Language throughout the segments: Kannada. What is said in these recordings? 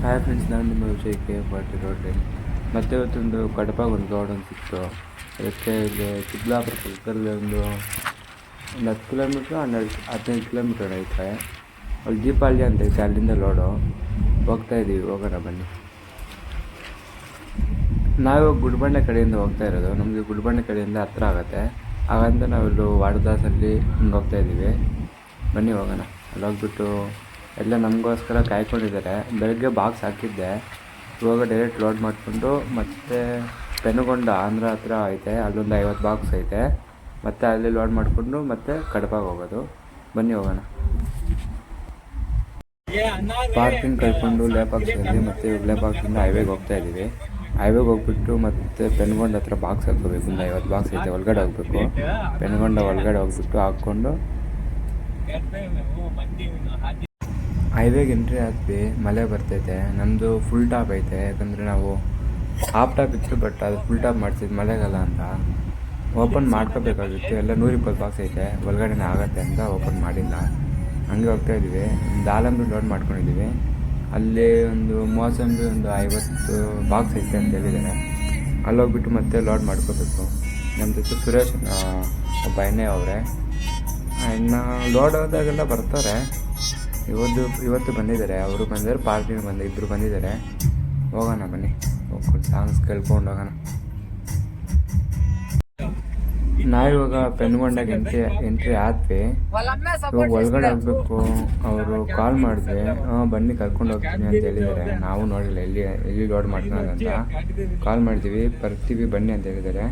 ಹಾಯ್ ಫ್ರೆಂಡ್ಸ್, ನಾನು ನಿಮ್ಮ ವಿಜಯ್ KF40 ರೋಡಲ್ಲಿ. ಮತ್ತೆ ಇವತ್ತೊಂದು ಕಡಪಾಗ ಒಂದು ಗಾರ್ಡನ್ ಸಿಕ್ತು. ಅದಕ್ಕೆ ಇಲ್ಲಿ ಚಿಕ್ಕಬಳ್ಳಾಪುರ ಪಕ್ಕದಲ್ಲಿ ಒಂದು 10 ಕಿಲೋಮೀಟ್ರ್ 15 ಕಿಲೋಮೀಟರ್ ಐತೆ. ಅಲ್ಲಿ ದೀಪಾವಳಿ ಅಂತ ಐತೆ, ಅಲ್ಲಿಂದ ಲೋಡು ಹೋಗ್ತಾಯಿದ್ದೀವಿ. ಹೋಗೋಣ ಬನ್ನಿ. ನಾವು ಗುಡ್ಬಂಡೆ ಕಡೆಯಿಂದ ಹೋಗ್ತಾ ಇರೋದು. ನಮಗೆ ಗುಡ್ಬಂಡೆ ಕಡೆಯಿಂದ ಹತ್ರ ಆಗುತ್ತೆ. ಹಾಗಂತ ನಾವಿಲ್ಲಿ ವಾಡದಾಸಲ್ಲಿ ಹಿಂಗೆ ಹೋಗ್ತಾಯಿದ್ದೀವಿ. ಬನ್ನಿ ಹೋಗೋಣ. ಅಲ್ಲಿ ಹೋಗ್ಬಿಟ್ಟು ಎಲ್ಲ ನಮಗೋಸ್ಕರ ಕಾಯ್ಕೊಂಡಿದ್ದಾರೆ. ಬೆಳಗ್ಗೆ ಬಾಕ್ಸ್ ಹಾಕಿದ್ದೆ, ಇವಾಗ ಡೈರೆಕ್ಟ್ ಲೋಡ್ ಮಾಡಿಕೊಂಡು ಮತ್ತೆ ಪೆನುಗೊಂಡ ಆಂಧ್ರ ಹತ್ರ ಐತೆ, ಅಲ್ಲೊಂದು 50 ಬಾಕ್ಸ್ ಐತೆ. ಮತ್ತು ಅಲ್ಲಿ ಲೋಡ್ ಮಾಡಿಕೊಂಡು ಮತ್ತೆ ಕಡಪಾಗ ಹೋಗೋದು. ಬನ್ನಿ ಹೋಗೋಣ. ಪಾರ್ಕಿಂಗ್ ಕಳ್ಕೊಂಡು ಲೇಪಾಕ್ಸಲ್ಲಿ ಮತ್ತು ಲೇಪಾಕ್ಸಿಂದ ಹೈವೇಗೆ ಹೋಗ್ತಾಯಿದ್ದೀವಿ. ಹೈವೇಗೆ ಹೋಗ್ಬಿಟ್ಟು ಮತ್ತೆ ಪೆನುಗೊಂಡ ಹತ್ರ ಬಾಕ್ಸ್ ಹಾಕ್ಕೋಬೇಕು. ಒಂದು 50 ಬಾಕ್ಸ್ ಐತೆ, ಒಳಗಡೆ ಹೋಗ್ಬೇಕು. ಪೆನುಗೊಂಡ ಒಳಗಡೆ ಹೋಗ್ಬಿಟ್ಟು ಹಾಕ್ಕೊಂಡು ಹೈವೇಗೆ ಎಂಟ್ರಿ ಆದ್ವಿ. ಮಳೆ ಬರ್ತೈತೆ. ನಮ್ಮದು ಫುಲ್ ಟಾಪ್ ಐತೆ, ಯಾಕಂದರೆ ನಾವು ಹಾಫ್ ಟಾಪ್ ಇತ್ತು, ಬಟ್ ಅದು ಫುಲ್ ಟಾಪ್ ಮಾಡ್ತಿದ್ದು ಮಳೆಗಾಲ ಅಂತ ಓಪನ್ ಮಾಡ್ಕೋಬೇಕಾಗಿತ್ತು. ಎಲ್ಲ 120 ಬಾಕ್ಸ್ ಐತೆ, ಒಳಗಡೆನೇ ಆಗುತ್ತೆ ಅಂತ ಓಪನ್ ಮಾಡಿಲ್ಲ. ಹಂಗೆ ಹೋಗ್ತಾಯಿದ್ದೀವಿ. ದಾಳಂಬ್ರಿ ಲೋಡ್ ಮಾಡ್ಕೊಂಡಿದ್ದೀವಿ. ಅಲ್ಲಿ ಒಂದು ಮೋಸಂಬಿ ಒಂದು 50 ಬಾಕ್ಸ್ ಐತೆ ಅಂತ ಹೇಳಿದ್ದಾರೆ. ಅಲ್ಲಿ ಹೋಗ್ಬಿಟ್ಟು ಮತ್ತೆ ಲೋಡ್ ಮಾಡ್ಕೋಬೇಕು. ನಮ್ಮ ಜೊತೆ ಸುರೇಶ್ ಒಬ್ಬ ಎಣ್ಣೆ ಅವರೇ. ಇನ್ನು ಲೋಡ್ ಹೋದಾಗೆಲ್ಲ ಬರ್ತಾರೆ. ಇವತ್ತು ಬಂದಿದ್ದಾರೆ. ಅವರು ಬಂದಿದ್ದಾರೆ, ಪಾರ್ಟಿಗೆ ಇಬ್ಬರು ಬಂದಿದ್ದಾರೆ. ಹೋಗೋಣ ಬನ್ನಿ, ಹೋಗ್ಕೊಂಡು ಸಾಂಗ್ಸ್ ಕೇಳ್ಕೊಂಡು ಹೋಗೋಣ. ನಾವಿವಾಗ ಪೆನುಗೊಂಡಾಗ ಎಂಟ್ರಿ ಆದ್ವಿ. ಇವಾಗ ಒಳಗಡೆ ಹೋಗ್ಬೇಕು. ಅವರು ಕಾಲ್ ಮಾಡಿದ್ವಿ, ಬನ್ನಿ ಕರ್ಕೊಂಡು ಹೋಗ್ತೀನಿ ಅಂತ ಹೇಳಿದ್ದಾರೆ. ನಾವು ನೋಡಿಲ್ಲ ಎಲ್ಲಿ ಲೋಡ್ ಮಾಡ್ಕೊಳ್ಳೋದು ಅಂತ. ಕಾಲ್ ಮಾಡಿದ್ದೀವಿ, ಬರ್ತೀವಿ ಬನ್ನಿ ಅಂತ ಹೇಳಿದ್ದಾರೆ.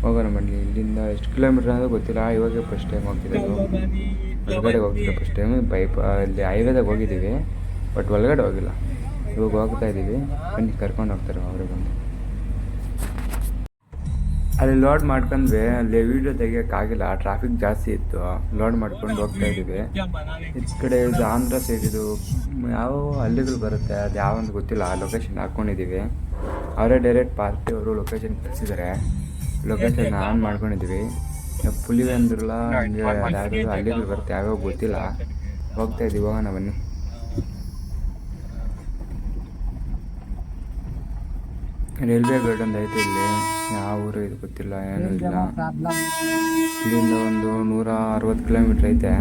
ಹೋಗೋಣ ಬನ್ನಿ. ಇಲ್ಲಿಂದ ಎಷ್ಟು ಕಿಲೋಮೀಟ್ರ್ ಅನ್ನೋದು ಗೊತ್ತಿಲ್ಲ. ಇವಾಗ ಫಸ್ಟ್ ಟೈಮ್ ಹೋಗ್ತಿರೋದು. ಒಳಗಡೆ ಹೋಗ್ತಿರೋ ಫಸ್ಟ್ ಟೈಮ್. ಇಲ್ಲಿ ಹೈವೇದಾಗ ಹೋಗಿದ್ದೀವಿ, ಬಟ್ ಒಳಗಡೆ ಹೋಗಿಲ್ಲ. ಇವಾಗ ಹೋಗ್ತಾ ಇದ್ದೀವಿ. ಬನ್ನಿ ಕರ್ಕೊಂಡು ಹೋಗ್ತಾರೆ ಅವ್ರಿಗೆ ಬಂದು. ಅಲ್ಲಿ ಲೋಡ್ ಮಾಡ್ಕೊಂಡ್ವಿ. ಅಲ್ಲಿ ವೀಡಿಯೋ ತೆಗಿಯೋಕ್ಕಾಗಿಲ್ಲ, ಟ್ರಾಫಿಕ್ ಜಾಸ್ತಿ ಇತ್ತು. ಲೋಡ್ ಮಾಡ್ಕೊಂಡು ಹೋಗ್ತಾ ಇದ್ದೀವಿ. ಈ ಕಡೆ ಇದು ಆಂಧ್ರ ಸೈಡ್, ಇದು ಯಾವ ಹಳ್ಳಿಗಳು ಬರುತ್ತೆ, ಅದು ಯಾವಂತ ಗೊತ್ತಿಲ್ಲ. ಆ ಲೊಕೇಶನ್ ಹಾಕ್ಕೊಂಡಿದ್ದೀವಿ. ಅವರೇ ಡೈರೆಕ್ಟ್ ಪಾರ್ಟಿ ಅವರು ಲೊಕೇಶನ್ ಕಳಿಸಿದ್ದಾರೆ. ಲೊಕೇಶನ್ ಆನ್ ಮಾಡ್ಕೊಂಡಿದ್ದೀವಿ. ಪುಲಿವೆ ಅಂದ್ರಲ್ಲ, ಹಂಗೆ ಅದಾದರೂ ಹಳ್ಳಿಗಳು ಬರುತ್ತೆ, ಯಾವ್ಯಾವ ಗೊತ್ತಿಲ್ಲ. ಹೋಗ್ತಾ ಇದ್ದೀವಿ. ಹೋಗೋಣ ಬನ್ನಿ. ರೈಲ್ವೆ ಗೇಟ್ ಒಂದು ಐತೆ ಇಲ್ಲಿ. ಯಾವ ಊರು ಇದು ಗೊತ್ತಿಲ್ಲ, ಏನೂ ಇಲ್ಲ. ಇಲ್ಲಿಂದ ಒಂದು 160 ಕಿಲೋಮೀಟ್ರ್ ಐತೆ.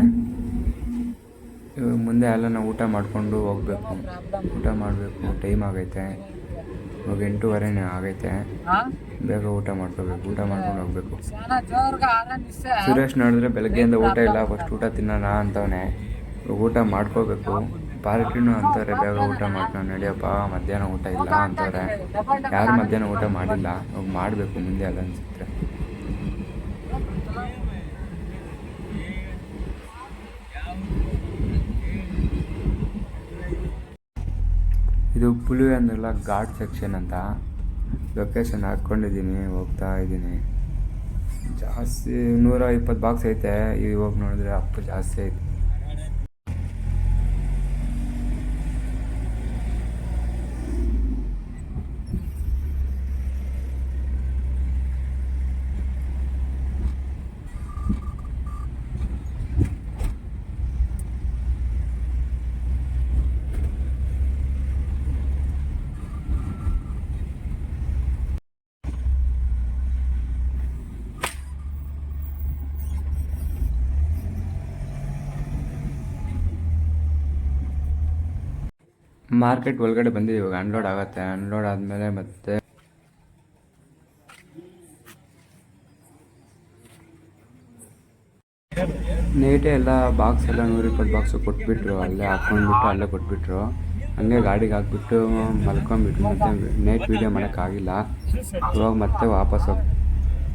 ಮುಂದೆ ಎಲ್ಲ ನಾವು ಊಟ ಮಾಡಿಕೊಂಡು ಹೋಗ್ಬೇಕು. ಊಟ ಮಾಡಬೇಕು. ಟೈಮ್ ಆಗೈತೆ. ಇವಾಗ 8:15 ಆಗೈತೆ. ಬೇಗ ಊಟ ಮಾಡ್ಕೋಬೇಕು. ಊಟ ಮಾಡ್ಕೊಂಡು ಹೋಗ್ಬೇಕು. ಸುರೇಶ್ ನೋಡಿದ್ರೆ ಬೆಳಗ್ಗೆಯಿಂದ ಊಟ ಇಲ್ಲ, ಫಸ್ಟ್ ಊಟ ತಿನ್ನೋಣ ಅಂತವನೇ. ಊಟ ಮಾಡ್ಕೋಬೇಕು. ಪಾರ್ಟಿನೂ ಅಂತಾರೆ ಬೇಗ ಊಟ ಮಾಡ್ಕೊಂಡು ನಡಿಯಪ್ಪ, ಮಧ್ಯಾಹ್ನ ಊಟ ಇಲ್ಲ ಅಂತವ್ರೆ. ಯಾರು ಮಧ್ಯಾಹ್ನ ಊಟ ಮಾಡಿಲ್ಲ. ಇವಾಗ ಮಾಡಬೇಕು ಮುಂದೆ ಅಲ್ಲ ಅನಿಸುತ್ತೆ. ಇದು ಪುಲಿವೆ ಅಂದ್ರಲ್ಲ, ಘಾಟ್ ಸೆಕ್ಷನ್ ಅಂತ. ಲೊಕೇಶನ್ ಹಾಕ್ಕೊಂಡಿದ್ದೀನಿ, ಹೋಗ್ತಾ ಇದ್ದೀನಿ. ಜಾಸ್ತಿ 120 ಬಾಕ್ಸ್ ಐತೆ. ಇವಾಗ ನೋಡಿದ್ರೆ ಅಪ್ಪು ಜಾಸ್ತಿ ಐತೆ. ಮಾರ್ಕೆಟ್ ಒಳಗಡೆ ಬಂದಿದ್ದೀವಿ. ಇವಾಗ ಅನ್ಲೋಡ್ ಆಗುತ್ತೆ. ಅನ್ಲೋಡ್ ಆದಮೇಲೆ ಮತ್ತೆ ನೈಟೇ ಎಲ್ಲ ಬಾಕ್ಸ್ ಎಲ್ಲ 120 ಬಾಕ್ಸು ಕೊಟ್ಬಿಟ್ರು. ಅಲ್ಲೇ ಹಾಕ್ಕೊಂಡ್ಬಿಟ್ಟು ಅಲ್ಲೇ ಕೊಟ್ಬಿಟ್ರು. ಹಂಗೆ ಗಾಡಿಗೆ ಹಾಕ್ಬಿಟ್ಟು ಮಲ್ಕೊಂಡ್ಬಿಟ್ಟು ಮತ್ತೆ ನೈಟ್ ವೀಡಿಯೋ ಮಾಡೋಕ್ಕಾಗಿಲ್ಲ. ಇವಾಗ ಮತ್ತೆ ವಾಪಸ್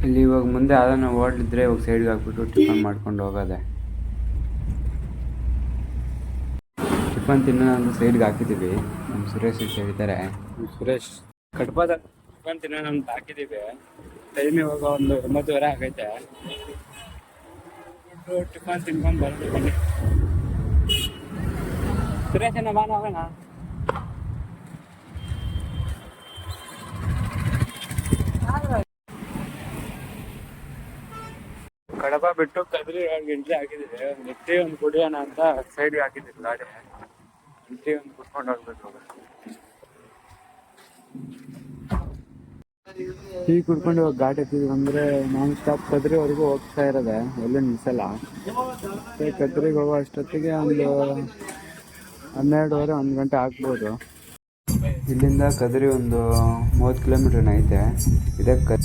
ಇಲ್ಲಿ ಇವಾಗ ಮುಂದೆ ಅದನ್ನು ಓಡಲಿದ್ರೆ ಇವಾಗ ಸೈಡ್ಗೆ ಹಾಕ್ಬಿಟ್ಟು ಟಿಫನ್ ಮಾಡ್ಕೊಂಡು ಹೋಗೋದೆ. ಟಿಫನ್ ತಿನ್ನೋಣ ಅಂತ ಸೈಡ್ಗೆ ಹಾಕಿದ್ದೀವಿ. ನಮ್ಮ ಸುರೇಶ್ ಹೇಳಿದ್ದಾರೆ. ಸುರೇಶ್ ಕಡಪಾದ ಟಿಫನ್ ತಿನ್ನೋಣ ಅಂತ ಹಾಕಿದ್ದೀವಿ. ಟೈಮ್ ಇವಾಗ ಒಂದು 9:30 ಆಗೈತೆ. ಟಿಫನ್ ತಿನ್ಕೊಂಡು ಬರ್ತೀವಿ. ಸುರೇಶನ ಬಾನ ಹೋಗೋಣ. ಕಡಪ ಬಿಟ್ಟು ಕದ್ರಿ ಎಂಟ್ರಿ ಹಾಕಿದ್ದೀವಿ. ನೆಟ್ಟಿ ಒಂದು ಕುಡಿಯೋಣ ಅಂತ ಸೈಡ್ಗೆ ಹಾಕಿದ್ದೀವಿ ಗಾಡಿ. ಎಂಟ್ರಿ ಒಂದು ಕುಟ್ಕೊಂಡು ಹೋಗ್ಬೇಕು. ಟೀ ಕುಡ್ಕೊಂಡು ಇವಾಗ ಘಾಟ್ ಎತ್ತಿದ್ವಿ ಅಂದರೆ ನಾನ್ ಸ್ಟಾಪ್ ಕದ್ರಿವರೆಗೂ ಹೋಗ್ತಾ ಇರೋದೆ, ಎಲ್ಲೂ ನಿಲ್ಸಲ್ಲ. ಕದ್ರಿಗೆ ಹೋಗೋ ಅಷ್ಟೊತ್ತಿಗೆ ಒಂದು 12:30 1 ಗಂಟೆ ಆಗ್ಬೋದು. ಇಲ್ಲಿಂದ ಕದ್ರಿ ಒಂದು 30 ಕಿಲೋಮೀಟ್ರ್ ಐತೆ. ಇದಕ್ಕೆ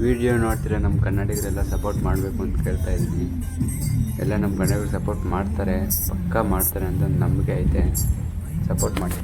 ವಿಡಿಯೋ ನೋಡ್ತಿರೋ ನಮ್ಮ ಕನ್ನಡಿಗರೆಲ್ಲ ಸಪೋರ್ಟ್ ಮಾಡಬೇಕು ಅಂತ ಕೇಳ್ತಾ ಇದ್ದೀನಿ. ಎಲ್ಲ ನಮ್ಮ ಕನ್ನಡಿಗರು ಸಪೋರ್ಟ್ ಮಾಡ್ತಾರೆ, ಪಕ್ಕಾ ಮಾಡ್ತಾರೆ ಅಂತ ನಂಬಿಕೆ ಐತೆ. ಸಪೋರ್ಟ್ ಮಾಡಿ.